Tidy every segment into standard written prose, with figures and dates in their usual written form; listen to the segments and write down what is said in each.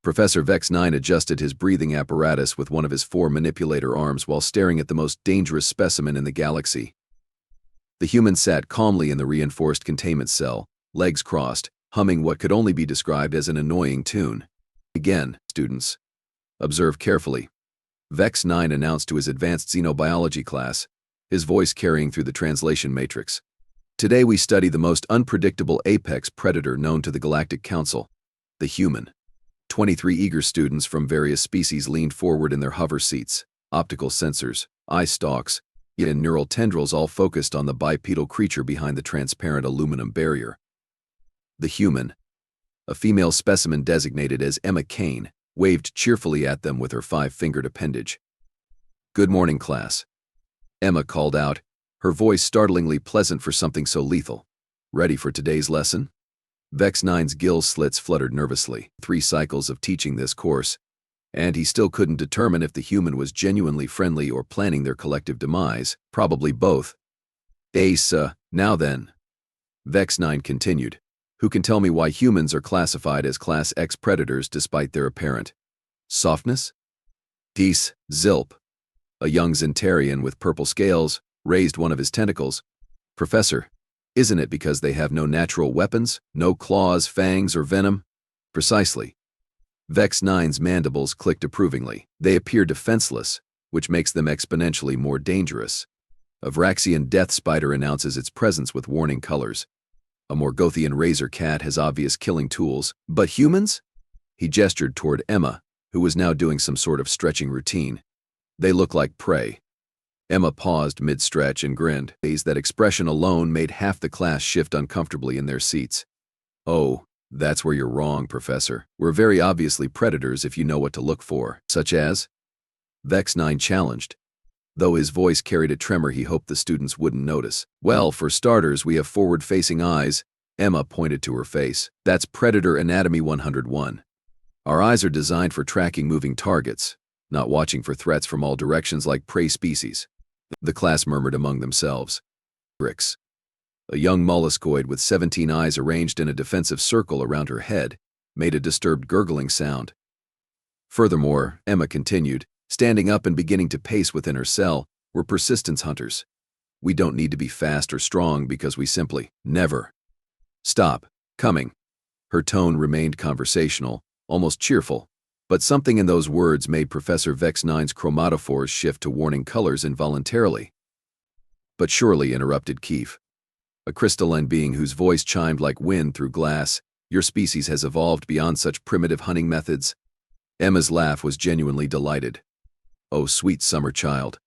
Professor Vex-9 adjusted his breathing apparatus with one of his 4 manipulator arms while staring at the most dangerous specimen in the galaxy. The human sat calmly in the reinforced containment cell, legs crossed, humming what could only be described as an annoying tune. Again, students. Observe carefully. Vex-9 announced to his advanced xenobiology class, his voice carrying through the translation matrix. Today we study the most unpredictable apex predator known to the Galactic Council, the human. 23 eager students from various species leaned forward in their hover seats, optical sensors, eye stalks, and neural tendrils all focused on the bipedal creature behind the transparent aluminum barrier. The human, a female specimen designated as Emma Kane, waved cheerfully at them with her 5-fingered appendage. "Good morning, class," Emma called out, her voice startlingly pleasant for something so lethal. "Ready for today's lesson?" Vex-9's gill slits fluttered nervously. 3 cycles of teaching this course, and he still couldn't determine if the human was genuinely friendly or planning their collective demise, probably both. Now then," Vex-9 continued, "who can tell me why humans are classified as Class X predators despite their apparent softness?" Zilp, a young Zentarian with purple scales, raised one of his tentacles. "Professor, isn't it because they have no natural weapons, no claws, fangs, or venom?" "Precisely." Vex-9's mandibles clicked approvingly. "They appear defenseless, which makes them exponentially more dangerous. A Vraxian death spider announces its presence with warning colors. A Morgothian razor cat has obvious killing tools. But humans?" He gestured toward Emma, who was now doing some sort of stretching routine. "They look like prey." Emma paused mid-stretch and grinned. That expression alone made half the class shift uncomfortably in their seats. "Oh, that's where you're wrong, Professor. We're very obviously predators if you know what to look for." "Such as?" Vex-9 challenged, though his voice carried a tremor he hoped the students wouldn't notice. "Well, for starters, we have forward-facing eyes." Emma pointed to her face. "That's Predator Anatomy 101. Our eyes are designed for tracking moving targets, not watching for threats from all directions like prey species." The class murmured among themselves. Brix, a young molluscoid with 17 eyes arranged in a defensive circle around her head, made a disturbed gurgling sound. "Furthermore," Emma continued, standing up and beginning to pace within her cell, "we're persistence hunters. We don't need to be fast or strong because we simply never stop coming." Her tone remained conversational, almost cheerful, but something in those words made Professor Vex-9's chromatophores shift to warning colors involuntarily. "But surely," interrupted Keefe, a crystalline being whose voice chimed like wind through glass, "your species has evolved beyond such primitive hunting methods." Emma's laugh was genuinely delighted. "Oh, sweet summer child.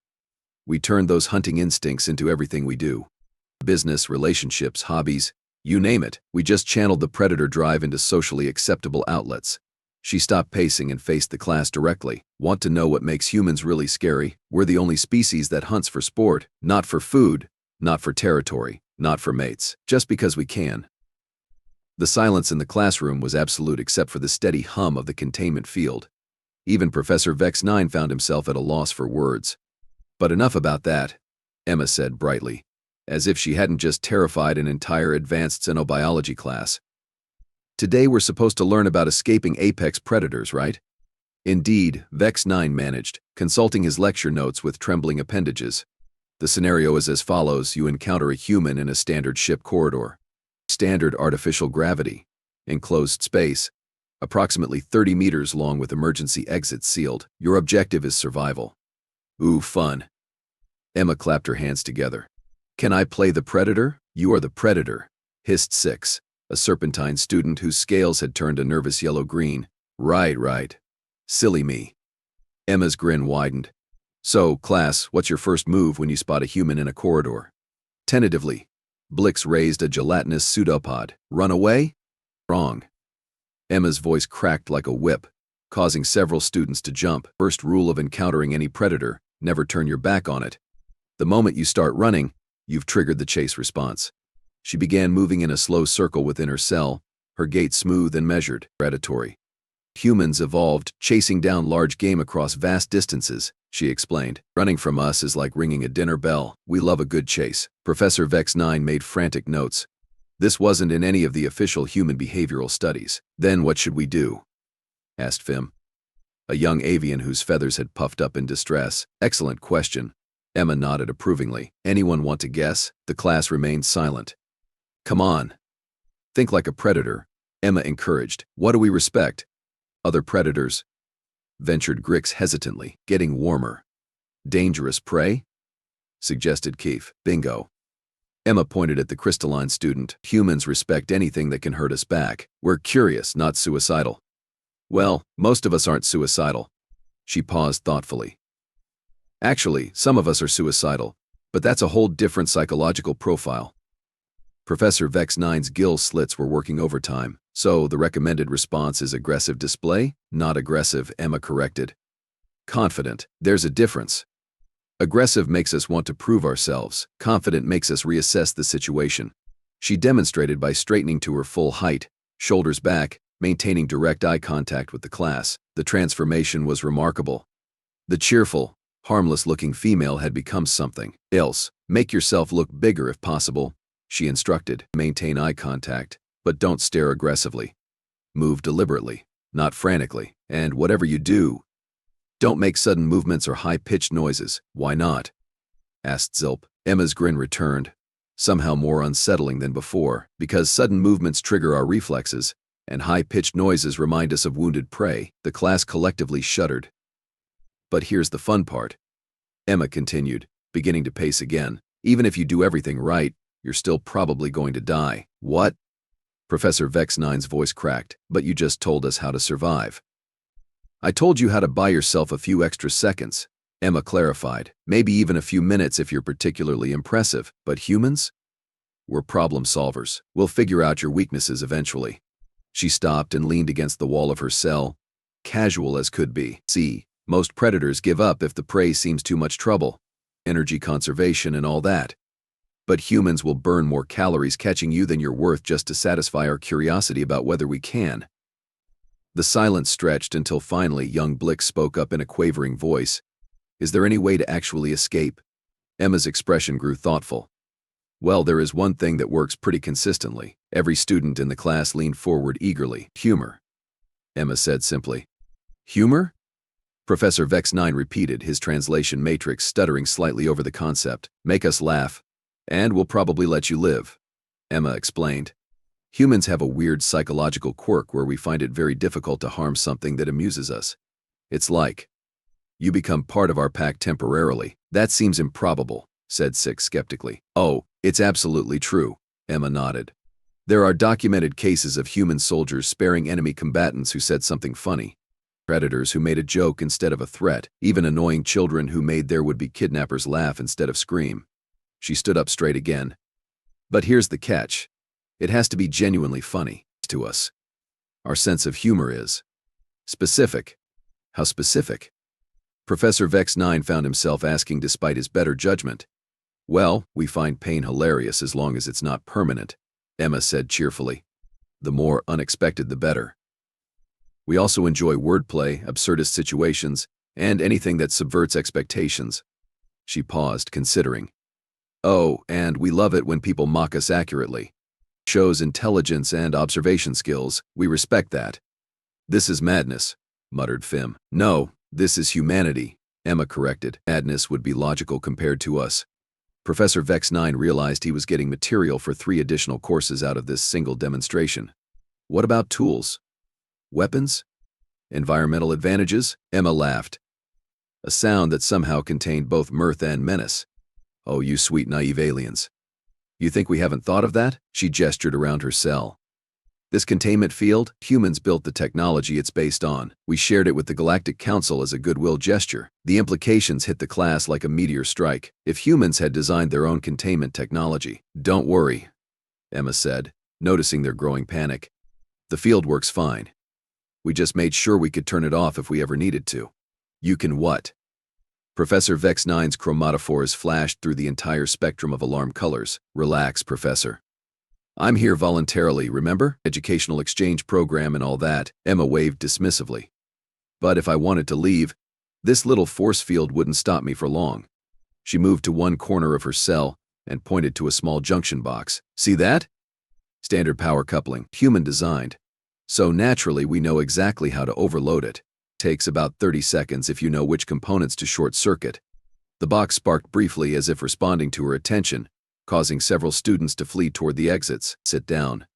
We turned those hunting instincts into everything we do. Business, relationships, hobbies, you name it. We just channeled the predator drive into socially acceptable outlets." She stopped pacing and faced the class directly. "Want to know what makes humans really scary? We're the only species that hunts for sport, not for food, not for territory, not for mates, just because we can." The silence in the classroom was absolute except for the steady hum of the containment field. Even Professor Vex-9 found himself at a loss for words. "But enough about that," Emma said brightly, as if she hadn't just terrified an entire advanced xenobiology class. "Today we're supposed to learn about escaping apex predators, right?" "Indeed," Vex-9 managed, consulting his lecture notes with trembling appendages. "The scenario is as follows. You encounter a human in a standard ship corridor. Standard artificial gravity. Enclosed space. Approximately 30 meters long with emergency exits sealed. Your objective is survival." "Ooh, fun." Emma clapped her hands together. "Can I play the predator?" "You are the predator," hissed 6, a serpentine student whose scales had turned a nervous yellow-green. Right. Silly me." Emma's grin widened. "So, class, what's your first move when you spot a human in a corridor?" Tentatively, Blix raised a gelatinous pseudopod. "Run away?" "Wrong." Emma's voice cracked like a whip, causing several students to jump. "First rule of encountering any predator, never turn your back on it. The moment you start running, you've triggered the chase response." She began moving in a slow circle within her cell, her gait smooth and measured. "Predatory. Humans evolved, chasing down large game across vast distances," she explained. "Running from us is like ringing a dinner bell. We love a good chase." Professor Vex-9 made frantic notes. This wasn't in any of the official human behavioral studies. "Then what should we do?" asked Fim, a young avian whose feathers had puffed up in distress. Excellent question. Emma nodded approvingly. Anyone want to guess? The class remained silent. Come on. Think like a predator, Emma encouraged. What do we respect? Other predators, ventured Grix hesitantly, getting warmer. Dangerous prey? Suggested Keith. Bingo. Emma pointed at the crystalline student. Humans respect anything that can hurt us back. We're curious, not suicidal. Well, most of us aren't suicidal. She paused thoughtfully. Actually, some of us are suicidal, but that's a whole different psychological profile. Professor Vex9's gill slits were working overtime, so the recommended response is aggressive display, not aggressive, Emma corrected. Confident. There's a difference. Aggressive makes us want to prove ourselves. Confident makes us reassess the situation. She demonstrated by straightening to her full height, shoulders back, maintaining direct eye contact with the class. The transformation was remarkable. The cheerful, harmless-looking female had become something else. Make yourself look bigger if possible, she instructed. Maintain eye contact, but don't stare aggressively. Move deliberately, not frantically, and whatever you do, don't make sudden movements or high-pitched noises. Why not? Asked Zilp. Emma's grin returned, somehow more unsettling than before, because sudden movements trigger our reflexes, and high-pitched noises remind us of wounded prey. The class collectively shuddered. But here's the fun part, Emma continued, beginning to pace again. Even if you do everything right, you're still probably going to die. What? Professor Vex9's voice cracked. But you just told us how to survive. I told you how to buy yourself a few extra seconds, Emma clarified. Maybe even a few minutes if you're particularly impressive. But humans? We're problem solvers. We'll figure out your weaknesses eventually. She stopped and leaned against the wall of her cell, casual as could be. See, most predators give up if the prey seems too much trouble. Energy conservation and all that. But humans will burn more calories catching you than you're worth just to satisfy our curiosity about whether we can. The silence stretched until finally young Blick spoke up in a quavering voice. Is there any way to actually escape? Emma's expression grew thoughtful. Well, there is one thing that works pretty consistently. Every student in the class leaned forward eagerly. Humor, Emma said simply. Humor? Professor Vex9 repeated, his translation matrix stuttering slightly over the concept. Make us laugh, and we'll probably let you live, Emma explained. Humans have a weird psychological quirk where we find it very difficult to harm something that amuses us. It's like you become part of our pack temporarily. That seems improbable, said Six skeptically. Oh, it's absolutely true, Emma nodded. There are documented cases of human soldiers sparing enemy combatants who said something funny, predators who made a joke instead of a threat, even annoying children who made their would-be kidnappers laugh instead of scream. She stood up straight again. But here's the catch. It has to be genuinely funny to us. Our sense of humor is specific. How specific? Professor Vex9 found himself asking despite his better judgment. Well, we find pain hilarious as long as it's not permanent, Emma said cheerfully. The more unexpected the better. We also enjoy wordplay, absurdist situations, and anything that subverts expectations. She paused, considering. Oh, and we love it when people mock us accurately. Shows intelligence and observation skills. We respect that. This is madness, muttered Fim. No, this is humanity, Emma corrected. Madness would be logical compared to us. Professor Vex9 realized he was getting material for 3 additional courses out of this single demonstration. What about tools? Weapons? Environmental advantages? Emma laughed. A sound that somehow contained both mirth and menace. Oh, you sweet naive aliens. You think we haven't thought of that? She gestured around her cell. This containment field, humans built the technology it's based on. We shared it with the Galactic Council as a goodwill gesture. The implications hit the class like a meteor strike. If humans had designed their own containment technology. Don't worry, Emma said, noticing their growing panic. The field works fine. We just made sure we could turn it off if we ever needed to. You can what? Professor Vex9's chromatophores flashed through the entire spectrum of alarm colors. Relax, Professor. I'm here voluntarily, remember? Educational exchange program and all that. Emma waved dismissively. But if I wanted to leave, this little force field wouldn't stop me for long. She moved to one corner of her cell and pointed to a small junction box. See that? Standard power coupling, human designed. So naturally, we know exactly how to overload it. Takes about 30 seconds if you know which components to short-circuit. The box sparked briefly as if responding to her attention, causing several students to flee toward the exits. Sit down.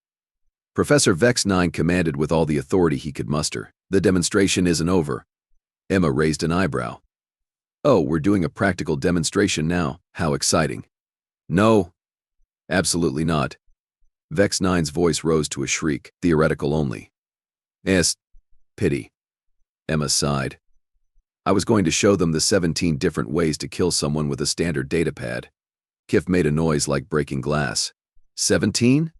Professor Vex-9 commanded with all the authority he could muster. The demonstration isn't over. Emma raised an eyebrow. Oh, we're doing a practical demonstration now. How exciting. No. Absolutely not. Vex-9's voice rose to a shriek. Theoretical only. Yes. Pity. Emma sighed. I was going to show them the 17 different ways to kill someone with a standard datapad. Kif made a noise like breaking glass. 17?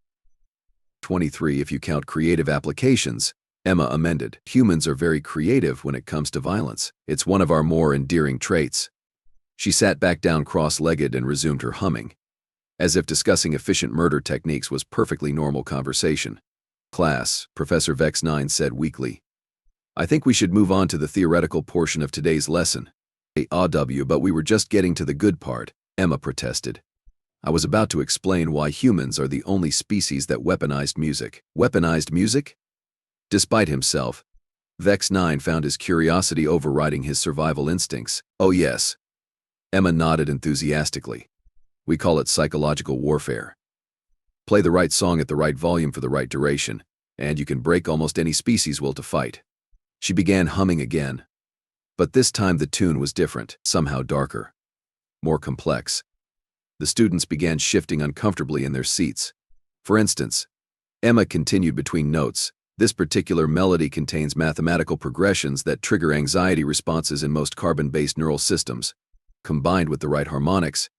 23 if you count creative applications, Emma amended. Humans are very creative when it comes to violence. It's one of our more endearing traits. She sat back down cross-legged and resumed her humming, as if discussing efficient murder techniques was perfectly normal conversation. Class, Professor Vex-9 said weakly. I think we should move on to the theoretical portion of today's lesson. But we were just getting to the good part, Emma protested. I was about to explain why humans are the only species that weaponized music. Weaponized music? Despite himself, Vex-9 found his curiosity overriding his survival instincts. Oh yes. Emma nodded enthusiastically. We call it psychological warfare. Play the right song at the right volume for the right duration, and you can break almost any species' will to fight. She began humming again. But this time the tune was different, somehow darker, more complex. The students began shifting uncomfortably in their seats. For instance, Emma continued between notes. This particular melody contains mathematical progressions that trigger anxiety responses in most carbon-based neural systems. Combined with the right harmonics,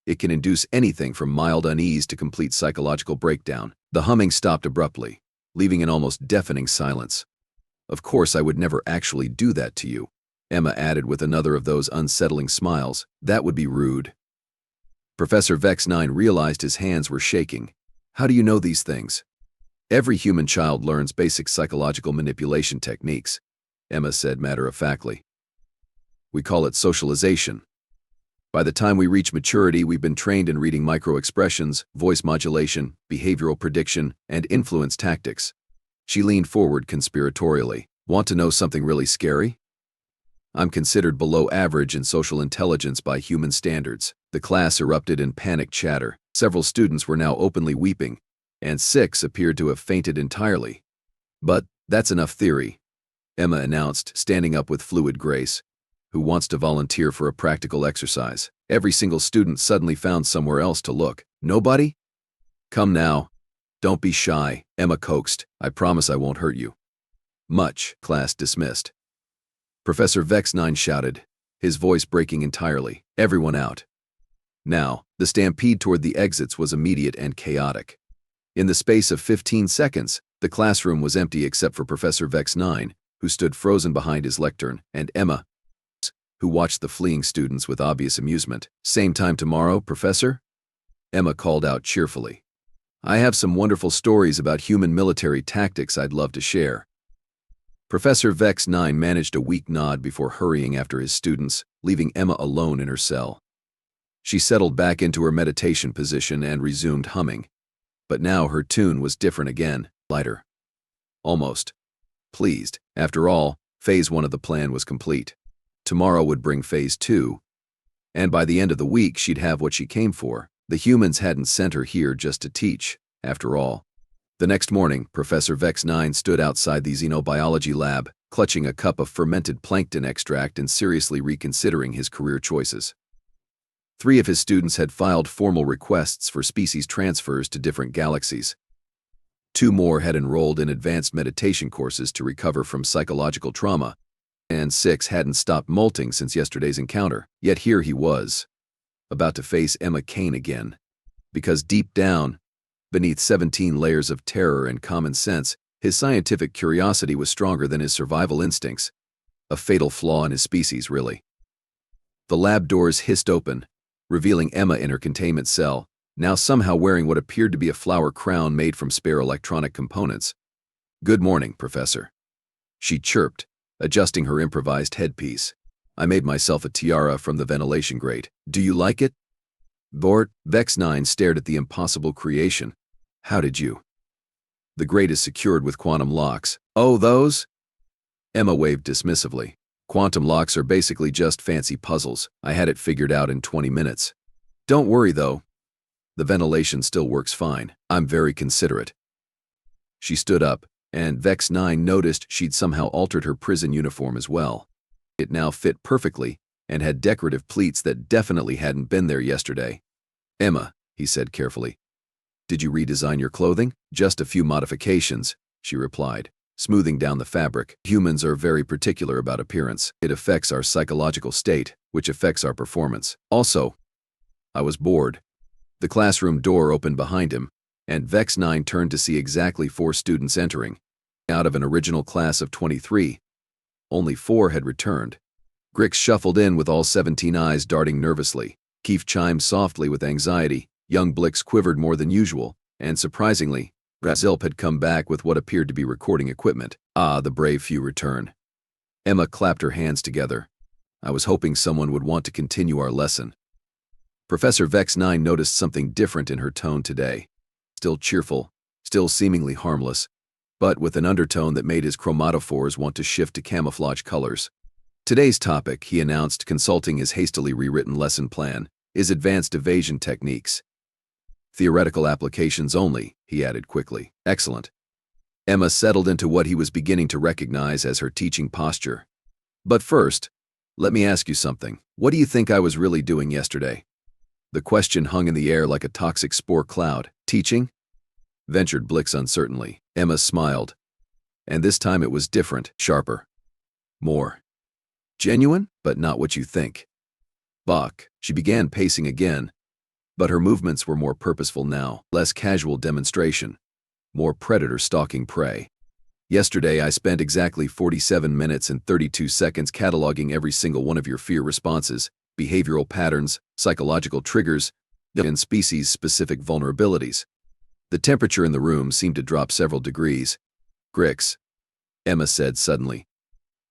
it can induce anything from mild unease to complete psychological breakdown. The humming stopped abruptly, leaving an almost deafening silence. Of course, I would never actually do that to you, Emma added with another of those unsettling smiles. That would be rude. Professor Vex-9 realized his hands were shaking. How do you know these things? Every human child learns basic psychological manipulation techniques, Emma said matter-of-factly. We call it socialization. By the time we reach maturity, we've been trained in reading micro-expressions, voice modulation, behavioral prediction, and influence tactics. She leaned forward conspiratorially. Want to know something really scary? I'm considered below average in social intelligence by human standards. The class erupted in panicked chatter. Several students were now openly weeping, and 6 appeared to have fainted entirely. But that's enough theory, Emma announced, standing up with fluid grace. Who wants to volunteer for a practical exercise? Every single student suddenly found somewhere else to look. Nobody? Come now. Don't be shy, Emma coaxed. I promise I won't hurt you. Much. Class dismissed. Professor Vex-9 shouted, his voice breaking entirely. Everyone out. Now, the stampede toward the exits was immediate and chaotic. In the space of 15 seconds, the classroom was empty except for Professor Vex-9, who stood frozen behind his lectern, and Emma, who watched the fleeing students with obvious amusement. Same time tomorrow, Professor? Emma called out cheerfully. I have some wonderful stories about human military tactics I'd love to share. Professor Vex-9 managed a weak nod before hurrying after his students, leaving Emma alone in her cell. She settled back into her meditation position and resumed humming. But now her tune was different again, lighter. Almost pleased. After all, Phase 1 of the plan was complete. Tomorrow would bring Phase 2. And by the end of the week, she'd have what she came for. The humans hadn't sent her here just to teach, after all. The next morning, Professor Vex-9 stood outside the xenobiology lab, clutching a cup of fermented plankton extract and seriously reconsidering his career choices. 3 of his students had filed formal requests for species transfers to different galaxies. 2 more had enrolled in advanced meditation courses to recover from psychological trauma, and 6 hadn't stopped molting since yesterday's encounter. Yet here he was, about to face Emma Kane again. Because deep down, beneath 17 layers of terror and common sense, his scientific curiosity was stronger than his survival instincts. A fatal flaw in his species, really. The lab doors hissed open, revealing Emma in her containment cell, now somehow wearing what appeared to be a flower crown made from spare electronic components. Good morning, Professor. She chirped, adjusting her improvised headpiece. I made myself a tiara from the ventilation grate. Do you like it? Bort, Vex-9 stared at the impossible creation. How did you? The grate is secured with quantum locks. Oh, those? Emma waved dismissively. Quantum locks are basically just fancy puzzles. I had it figured out in 20 minutes. Don't worry, though. The ventilation still works fine. I'm very considerate. She stood up, and Vex 9 noticed she'd somehow altered her prison uniform as well. It now fit perfectly and had decorative pleats that definitely hadn't been there yesterday. Emma, he said carefully. Did you redesign your clothing? Just a few modifications, she replied, smoothing down the fabric. Humans are very particular about appearance. It affects our psychological state, which affects our performance. Also, I was bored. The classroom door opened behind him, and Vex 9 turned to see exactly 4 students entering. Out of an original class of 23, only 4 had returned. Grix shuffled in with all 17 eyes darting nervously. Keith chimed softly with anxiety. Young Blix quivered more than usual, and surprisingly, Zilp had come back with what appeared to be recording equipment. Ah, the brave few return. Emma clapped her hands together. I was hoping someone would want to continue our lesson. Professor Vex 9 noticed something different in her tone today. Still cheerful, still seemingly harmless, but with an undertone that made his chromatophores want to shift to camouflage colors. Today's topic, he announced, consulting his hastily rewritten lesson plan, is advanced evasion techniques. Theoretical applications only, he added quickly. Excellent. Emma settled into what he was beginning to recognize as her teaching posture. But first, let me ask you something. What do you think I was really doing yesterday? The question hung in the air like a toxic spore cloud. Teaching? Ventured Blix uncertainly. Emma smiled. And this time it was different, sharper. More genuine, but not what you think. Bach. She began pacing again, but her movements were more purposeful now, less casual demonstration, more predator stalking prey. Yesterday I spent exactly 47 minutes and 32 seconds cataloging every single one of your fear responses, behavioral patterns, psychological triggers, and species-specific vulnerabilities. The temperature in the room seemed to drop several degrees. Grix, Emma said suddenly,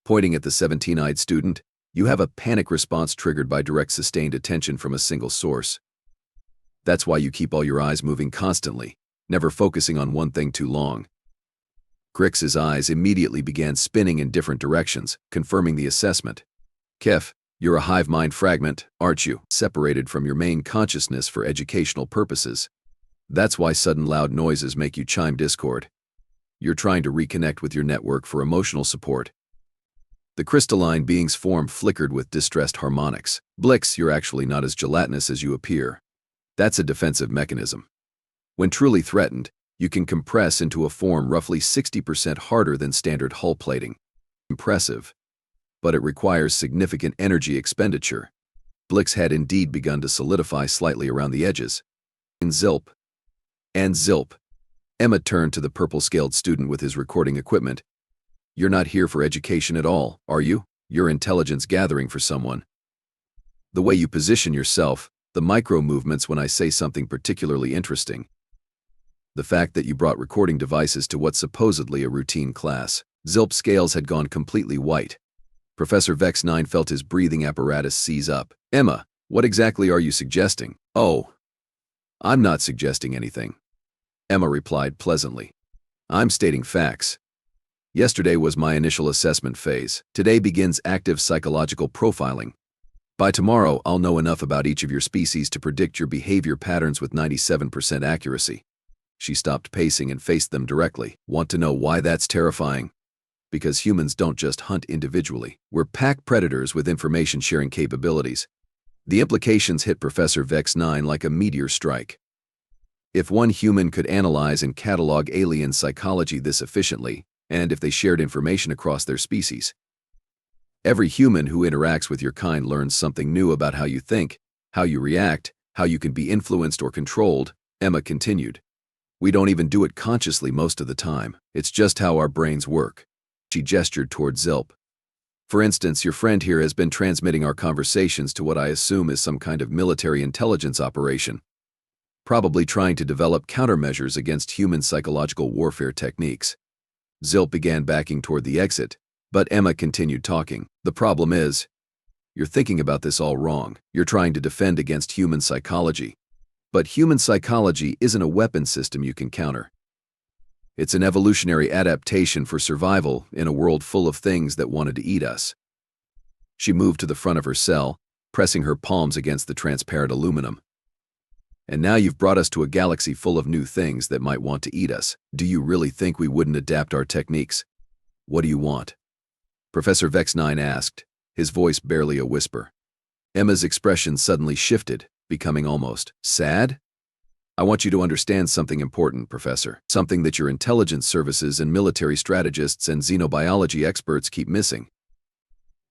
pointing at the 17-eyed student, you have a panic response triggered by direct sustained attention from a single source. That's why you keep all your eyes moving constantly, never focusing on one thing too long. Grix's eyes immediately began spinning in different directions, confirming the assessment. Kef, you're a hive mind fragment, aren't you? Separated from your main consciousness for educational purposes. That's why sudden loud noises make you chime discord. You're trying to reconnect with your network for emotional support. The crystalline being's form flickered with distressed harmonics. Blix, you're actually not as gelatinous as you appear. That's a defensive mechanism. When truly threatened, you can compress into a form roughly 60% harder than standard hull plating. Impressive. But it requires significant energy expenditure. Blix had indeed begun to solidify slightly around the edges. And Zilp. Emma turned to the purple-scaled student with his recording equipment. You're not here for education at all, are you? You're intelligence gathering for someone. The way you position yourself, the micro-movements when I say something particularly interesting. The fact that you brought recording devices to what's supposedly a routine class. Zilp's scales had gone completely white. Professor Vex 9 felt his breathing apparatus seize up. Emma, what exactly are you suggesting? Oh, I'm not suggesting anything. Emma replied pleasantly. I'm stating facts. Yesterday was my initial assessment phase. Today begins active psychological profiling. By tomorrow, I'll know enough about each of your species to predict your behavior patterns with 97% accuracy. She stopped pacing and faced them directly. Want to know why that's terrifying? Because humans don't just hunt individually. We're pack predators with information-sharing capabilities. The implications hit Professor Vex 9 like a meteor strike. If one human could analyze and catalog alien psychology this efficiently, and if they shared information across their species, every human who interacts with your kind learns something new about how you think, how you react, how you can be influenced or controlled, Emma continued. We don't even do it consciously most of the time. It's just how our brains work. She gestured toward Zilp. For instance, your friend here has been transmitting our conversations to what I assume is some kind of military intelligence operation, probably trying to develop countermeasures against human psychological warfare techniques. Zilp began backing toward the exit, but Emma continued talking. The problem is, you're thinking about this all wrong. You're trying to defend against human psychology. But human psychology isn't a weapon system you can counter. It's an evolutionary adaptation for survival in a world full of things that wanted to eat us. She moved to the front of her cell, pressing her palms against the transparent aluminum. And now you've brought us to a galaxy full of new things that might want to eat us. Do you really think we wouldn't adapt our techniques? What do you want? Professor Vex-9 asked, his voice barely a whisper. Emma's expression suddenly shifted, becoming almost sad. I want you to understand something important, Professor. Something that your intelligence services and military strategists and xenobiology experts keep missing.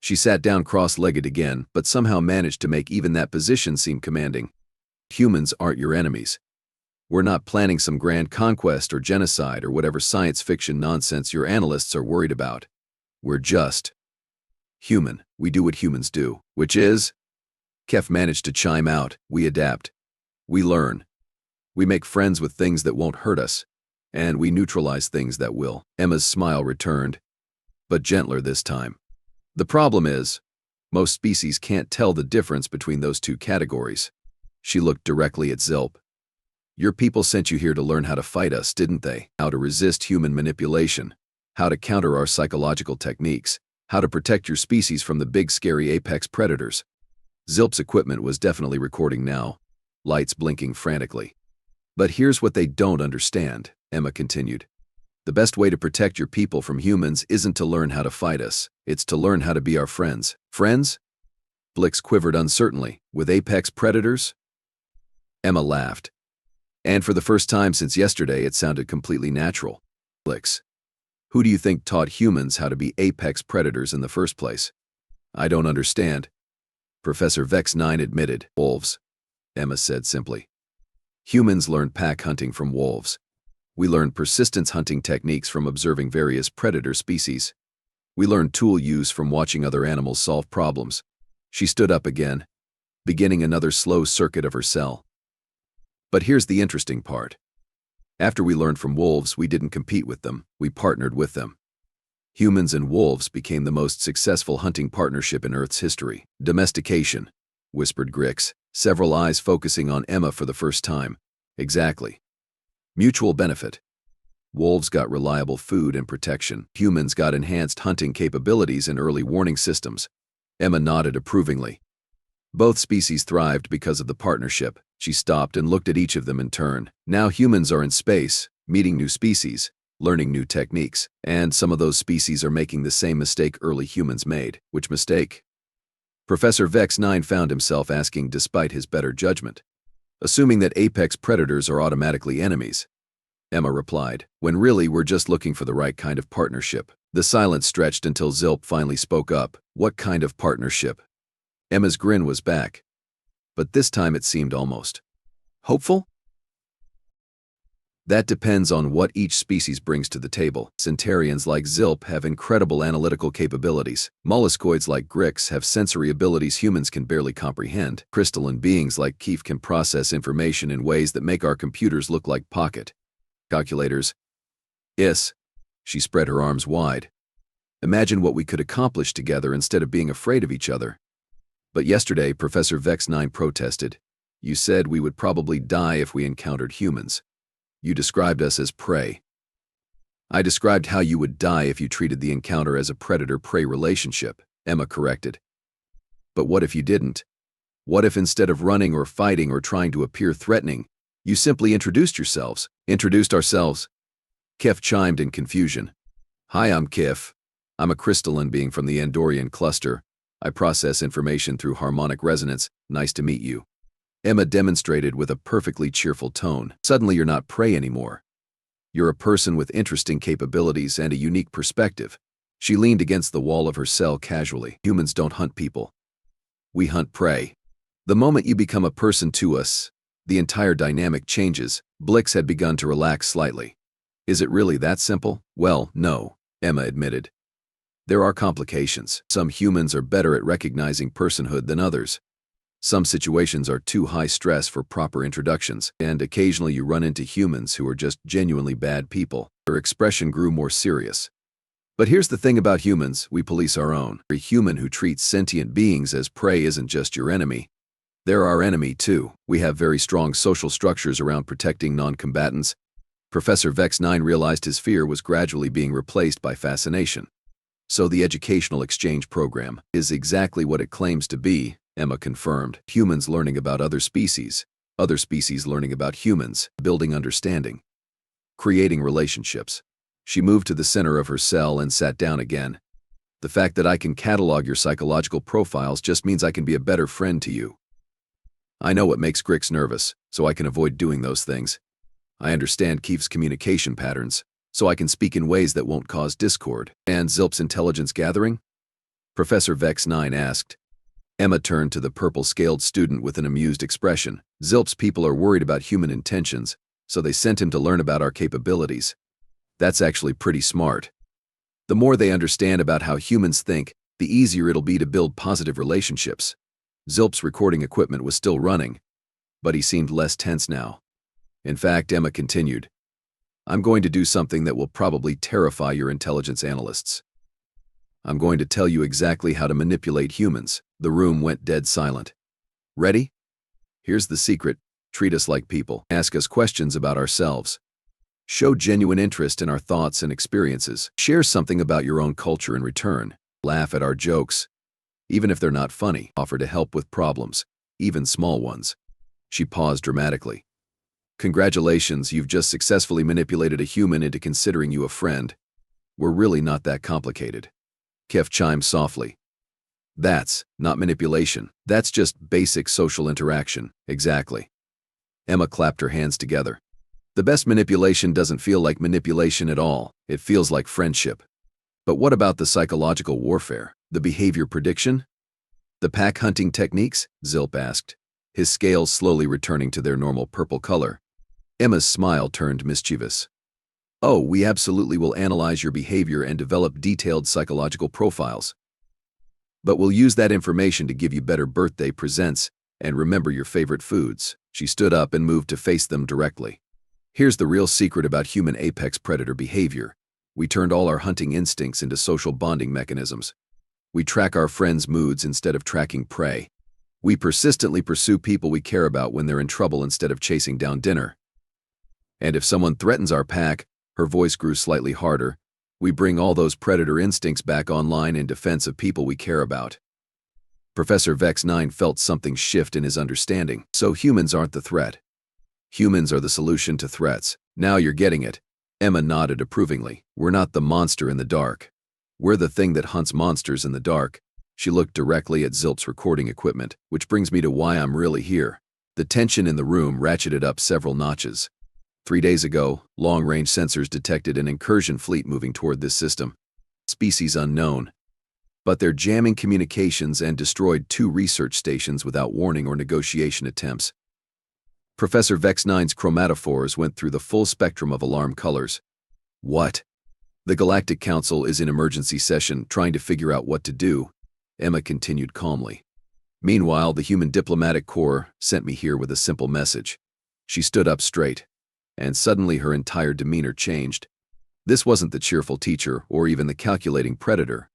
She sat down cross-legged again, but somehow managed to make even that position seem commanding. Humans aren't your enemies. We're not planning some grand conquest or genocide or whatever science fiction nonsense your analysts are worried about. We're just human. We do what humans do, which is... Kef managed to chime out, we adapt. We learn. We make friends with things that won't hurt us, and we neutralize things that will. Emma's smile returned, but gentler this time. The problem is, most species can't tell the difference between those two categories. She looked directly at Zilp. Your people sent you here to learn how to fight us, didn't they? How to resist human manipulation, how to counter our psychological techniques, how to protect your species from the big scary apex predators. Zilp's equipment was definitely recording now, lights blinking frantically. But here's what they don't understand, Emma continued. The best way to protect your people from humans isn't to learn how to fight us, it's to learn how to be our friends. Friends? Blix quivered uncertainly. With apex predators? Emma laughed. And for the first time since yesterday, it sounded completely natural. Blix, who do you think taught humans how to be apex predators in the first place? I don't understand. Professor Vex-9 admitted. Wolves, Emma said simply. Humans learned pack hunting from wolves. We learned persistence hunting techniques from observing various predator species. We learned tool use from watching other animals solve problems. She stood up again, beginning another slow circuit of her cell. But here's the interesting part. After we learned from wolves, we didn't compete with them, we partnered with them. Humans and wolves became the most successful hunting partnership in Earth's history. Domestication, whispered Grix, several eyes focusing on Emma for the first time. Exactly. Mutual benefit. Wolves got reliable food and protection. Humans got enhanced hunting capabilities and early warning systems. Emma nodded approvingly. Both species thrived because of the partnership. She stopped and looked at each of them in turn. Now humans are in space, meeting new species, learning new techniques, and some of those species are making the same mistake early humans made. Which mistake? Professor Vex-9 found himself asking despite his better judgment. Assuming that apex predators are automatically enemies. Emma replied, when really we're just looking for the right kind of partnership. The silence stretched until Zilp finally spoke up. What kind of partnership? Emma's grin was back, but this time it seemed almost hopeful. That depends on what each species brings to the table. Centaurians like Zilp have incredible analytical capabilities. Molluscoids like Grix have sensory abilities humans can barely comprehend. Crystalline beings like Keef can process information in ways that make our computers look like pocket calculators. Yes, she spread her arms wide. Imagine what we could accomplish together instead of being afraid of each other. But yesterday, Professor Vex-9 protested. You said we would probably die if we encountered humans. You described us as prey. I described how you would die if you treated the encounter as a predator-prey relationship, Emma corrected. But what if you didn't? What if instead of running or fighting or trying to appear threatening, you simply introduced yourselves? Introduced ourselves? Kef chimed in confusion. Hi, I'm Kef. I'm a crystalline being from the Andorian cluster. I process information through harmonic resonance. Nice to meet you. Emma demonstrated with a perfectly cheerful tone. Suddenly you're not prey anymore. You're a person with interesting capabilities and a unique perspective. She leaned against the wall of her cell casually. Humans don't hunt people. We hunt prey. The moment you become a person to us, the entire dynamic changes. Blix had begun to relax slightly. Is it really that simple? Well, no, Emma admitted. There are complications. Some humans are better at recognizing personhood than others. Some situations are too high stress for proper introductions, and occasionally you run into humans who are just genuinely bad people. Her expression grew more serious. But here's the thing about humans, we police our own. A human who treats sentient beings as prey isn't just your enemy. They're our enemy too. We have very strong social structures around protecting non-combatants. Professor Vex 9 realized his fear was gradually being replaced by fascination. So the educational exchange program is exactly what it claims to be, Emma confirmed. Humans learning about other species learning about humans, building understanding, creating relationships. She moved to the center of her cell and sat down again. The fact that I can catalog your psychological profiles just means I can be a better friend to you. I know what makes Grix nervous, so I can avoid doing those things. I understand Keefe's communication patterns, so I can speak in ways that won't cause discord. And Zilp's intelligence gathering? Professor Vex 9 asked. Emma turned to the purple-scaled student with an amused expression. Zilp's people are worried about human intentions, so they sent him to learn about our capabilities. That's actually pretty smart. The more they understand about how humans think, the easier it'll be to build positive relationships. Zilp's recording equipment was still running, but he seemed less tense now. In fact, Emma continued, I'm going to do something that will probably terrify your intelligence analysts. I'm going to tell you exactly how to manipulate humans. The room went dead silent. Ready? Here's the secret. Treat us like people. Ask us questions about ourselves. Show genuine interest in our thoughts and experiences. Share something about your own culture in return. Laugh at our jokes, even if they're not funny. Offer to help with problems, even small ones. She paused dramatically. Congratulations, you've just successfully manipulated a human into considering you a friend. We're really not that complicated. Kef chimed softly. That's not manipulation. That's just basic social interaction. Exactly. Emma clapped her hands together. The best manipulation doesn't feel like manipulation at all. It feels like friendship. But what about the psychological warfare? The behavior prediction? The pack hunting techniques? Zilp asked, his scales slowly returning to their normal purple color. Emma's smile turned mischievous. Oh, we absolutely will analyze your behavior and develop detailed psychological profiles. But we'll use that information to give you better birthday presents and remember your favorite foods. She stood up and moved to face them directly. Here's the real secret about human apex predator behavior. We turned all our hunting instincts into social bonding mechanisms. We track our friends' moods instead of tracking prey. We persistently pursue people we care about when they're in trouble instead of chasing down dinner. And if someone threatens our pack, her voice grew slightly harder, we bring all those predator instincts back online in defense of people we care about. Professor Vex 9 felt something shift in his understanding. So humans aren't the threat. Humans are the solution to threats. Now you're getting it. Emma nodded approvingly. We're not the monster in the dark. We're the thing that hunts monsters in the dark. She looked directly at Zilp's recording equipment, which brings me to why I'm really here. The tension in the room ratcheted up several notches. 3 days ago, long-range sensors detected an incursion fleet moving toward this system. Species unknown. But they're jamming communications and destroyed 2 research stations without warning or negotiation attempts. Professor Vex 9's chromatophores went through the full spectrum of alarm colors. What? The Galactic Council is in emergency session trying to figure out what to do, Emma continued calmly. Meanwhile, the Human Diplomatic Corps sent me here with a simple message. She stood up straight, and suddenly her entire demeanor changed. This wasn't the cheerful teacher or even the calculating predator.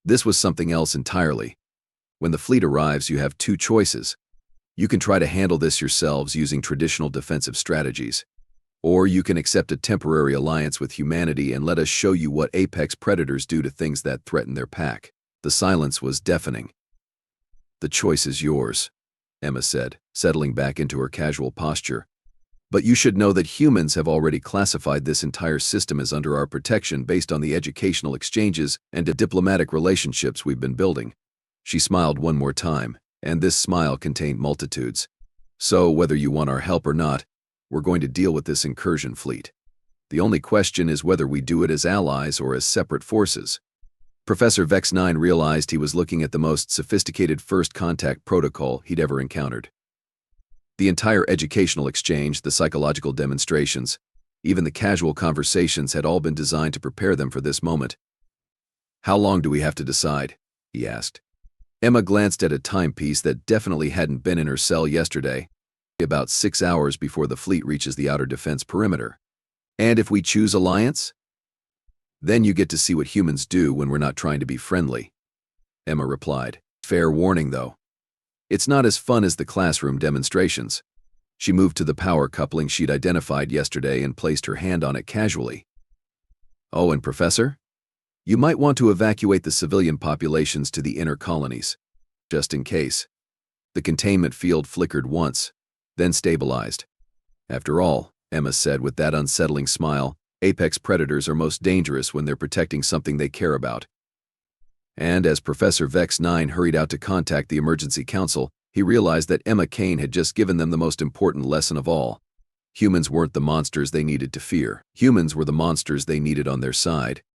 This was something else entirely. When the fleet arrives, you have 2 choices. You can try to handle this yourselves using traditional defensive strategies. Or you can accept a temporary alliance with humanity and let us show you what apex predators do to things that threaten their pack. The silence was deafening. The choice is yours, Emma said, settling back into her casual posture. But you should know that humans have already classified this entire system as under our protection based on the educational exchanges and the diplomatic relationships we've been building. She smiled one more time, and this smile contained multitudes. So, whether you want our help or not, we're going to deal with this incursion fleet. The only question is whether we do it as allies or as separate forces. Professor Vex 9 realized he was looking at the most sophisticated first contact protocol he'd ever encountered. The entire educational exchange, the psychological demonstrations, even the casual conversations had all been designed to prepare them for this moment. How long do we have to decide? He asked. Emma glanced at a timepiece that definitely hadn't been in her cell yesterday. About 6 hours before the fleet reaches the outer defense perimeter. And if we choose alliance? Then you get to see what humans do when we're not trying to be friendly, Emma replied. Fair warning, though. It's not as fun as the classroom demonstrations. She moved to the power coupling she'd identified yesterday and placed her hand on it casually. "Oh, and Professor? You might want to evacuate the civilian populations to the inner colonies, just in case." The containment field flickered once, then stabilized. "After all," Emma said with that unsettling smile, "apex predators are most dangerous when they're protecting something they care about." And as Professor Vex 9 hurried out to contact the emergency council, he realized that Emma Kane had just given them the most important lesson of all. Humans weren't the monsters they needed to fear. Humans were the monsters they needed on their side.